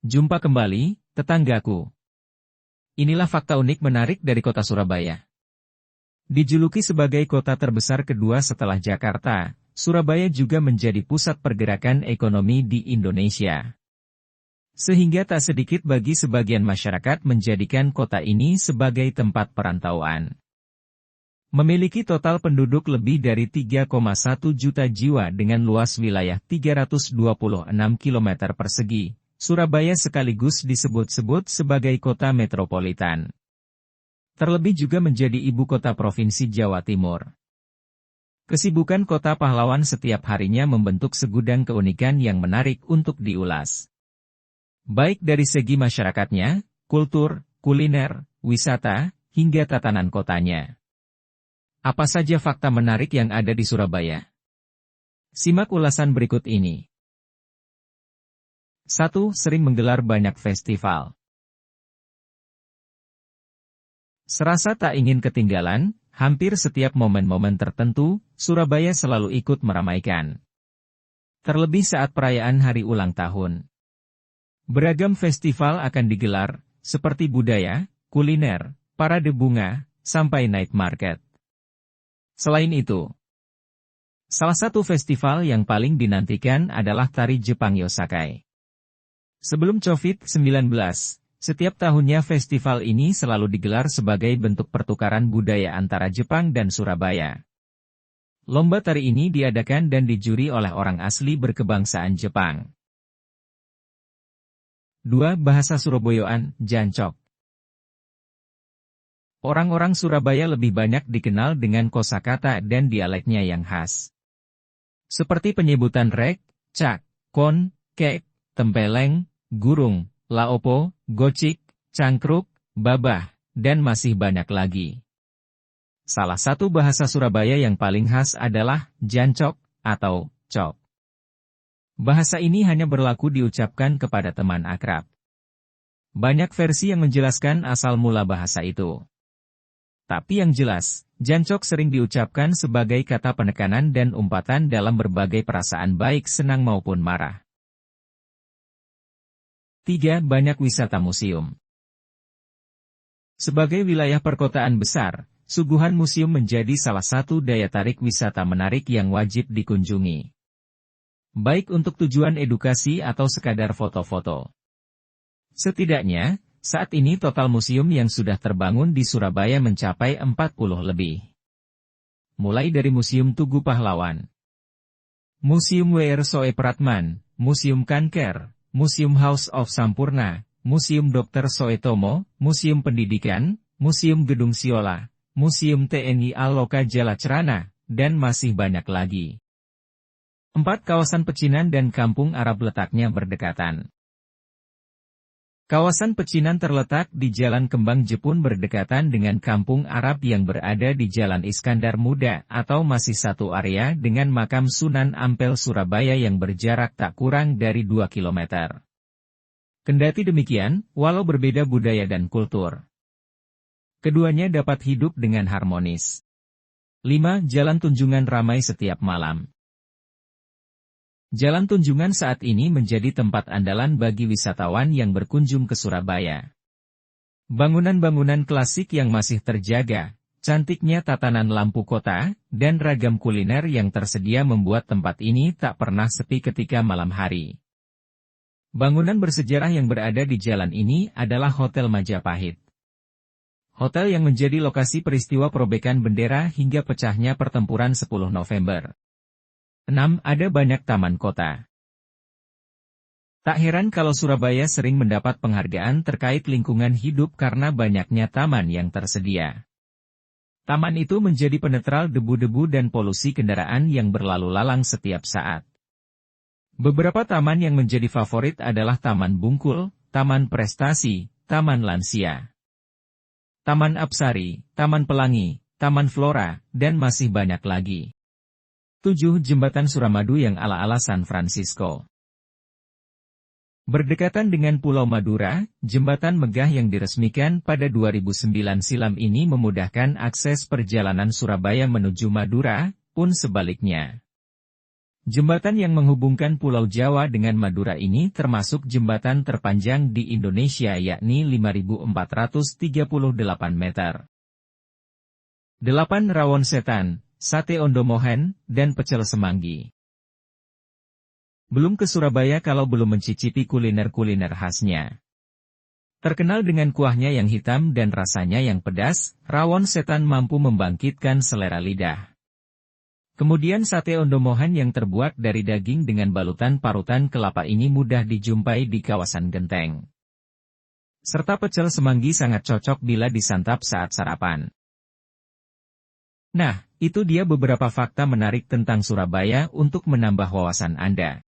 Jumpa kembali, tetanggaku. Inilah fakta unik menarik dari kota Surabaya. Dijuluki sebagai kota terbesar kedua setelah Jakarta, Surabaya juga menjadi pusat pergerakan ekonomi di Indonesia. Sehingga tak sedikit bagi sebagian masyarakat menjadikan kota ini sebagai tempat perantauan. Memiliki total penduduk lebih dari 3,1 juta jiwa dengan luas wilayah 326 km persegi, Surabaya sekaligus disebut-sebut sebagai kota metropolitan. Terlebih juga menjadi ibu kota Provinsi Jawa Timur. Kesibukan kota pahlawan setiap harinya membentuk segudang keunikan yang menarik untuk diulas. Baik dari segi masyarakatnya, kultur, kuliner, wisata, hingga tatanan kotanya. Apa saja fakta menarik yang ada di Surabaya? Simak ulasan berikut ini. 1. Sering menggelar banyak festival. Serasa tak ingin ketinggalan, hampir setiap momen-momen tertentu, Surabaya selalu ikut meramaikan. Terlebih saat perayaan hari ulang tahun. Beragam festival akan digelar, seperti budaya, kuliner, parade bunga, sampai night market. Selain itu, salah satu festival yang paling dinantikan adalah Tari Jepang Yosakai. Sebelum COVID-19, setiap tahunnya festival ini selalu digelar sebagai bentuk pertukaran budaya antara Jepang dan Surabaya. Lomba tari ini diadakan dan dijuri oleh orang asli berkebangsaan Jepang. 2. Bahasa Surabayaan, Jancok. Orang-orang Surabaya lebih banyak dikenal dengan kosakata dan dialeknya yang khas. Seperti penyebutan rek, cak, kon, kek, tempeleng, gurung, laopo, gocik, cangkruk, babah, dan masih banyak lagi. Salah satu bahasa Surabaya yang paling khas adalah jancok atau cok. Bahasa ini hanya berlaku diucapkan kepada teman akrab. Banyak versi yang menjelaskan asal mula bahasa itu. Tapi yang jelas, jancok sering diucapkan sebagai kata penekanan dan umpatan dalam berbagai perasaan baik senang maupun marah. 3. Banyak wisata museum. Sebagai wilayah perkotaan besar, suguhan museum menjadi salah satu daya tarik wisata menarik yang wajib dikunjungi. Baik untuk tujuan edukasi atau sekadar foto-foto. Setidaknya, saat ini total museum yang sudah terbangun di Surabaya mencapai 40 lebih. Mulai dari Museum Tugu Pahlawan, Museum W.R. Soepratman, Museum Kanker, Museum House of Sampurna, Museum Dr. Soetomo, Museum Pendidikan, Museum Gedung Siola, Museum TNI Aloka Jalacrana, dan masih banyak lagi. 4. Kawasan Pecinan dan Kampung Arab letaknya berdekatan. Kawasan Pecinan terletak di Jalan Kembang Jepun berdekatan dengan Kampung Arab yang berada di Jalan Iskandar Muda atau masih satu area dengan makam Sunan Ampel Surabaya yang berjarak tak kurang dari 2 km. Kendati demikian, walau berbeda budaya dan kultur, keduanya dapat hidup dengan harmonis. 5. Jalan Tunjungan ramai setiap malam. Jalan Tunjungan saat ini menjadi tempat andalan bagi wisatawan yang berkunjung ke Surabaya. Bangunan-bangunan klasik yang masih terjaga, cantiknya tatanan lampu kota, dan ragam kuliner yang tersedia membuat tempat ini tak pernah sepi ketika malam hari. Bangunan bersejarah yang berada di jalan ini adalah Hotel Majapahit. Hotel yang menjadi lokasi peristiwa perobekan bendera hingga pecahnya pertempuran 10 November. 6. Ada banyak taman kota. Tak heran kalau Surabaya sering mendapat penghargaan terkait lingkungan hidup karena banyaknya taman yang tersedia. Taman itu menjadi penetral debu-debu dan polusi kendaraan yang berlalu lalang setiap saat. Beberapa taman yang menjadi favorit adalah Taman Bungkul, Taman Prestasi, Taman Lansia, Taman Apsari, Taman Pelangi, Taman Flora, dan masih banyak lagi. 7. Jembatan Suramadu yang ala-ala San Francisco. Berdekatan dengan Pulau Madura, jembatan megah yang diresmikan pada 2009 silam ini memudahkan akses perjalanan Surabaya menuju Madura, pun sebaliknya. Jembatan yang menghubungkan Pulau Jawa dengan Madura ini termasuk jembatan terpanjang di Indonesia yakni 5.438 meter. 8. Rawon setan, sate ondomohen, dan pecel semanggi. Belum ke Surabaya kalau belum mencicipi kuliner-kuliner khasnya. Terkenal dengan kuahnya yang hitam dan rasanya yang pedas, rawon setan mampu membangkitkan selera lidah. Kemudian sate ondomohen yang terbuat dari daging dengan balutan parutan kelapa ini mudah dijumpai di kawasan Genteng. Serta pecel semanggi sangat cocok bila disantap saat sarapan. Nah, itu dia beberapa fakta menarik tentang Surabaya untuk menambah wawasan Anda.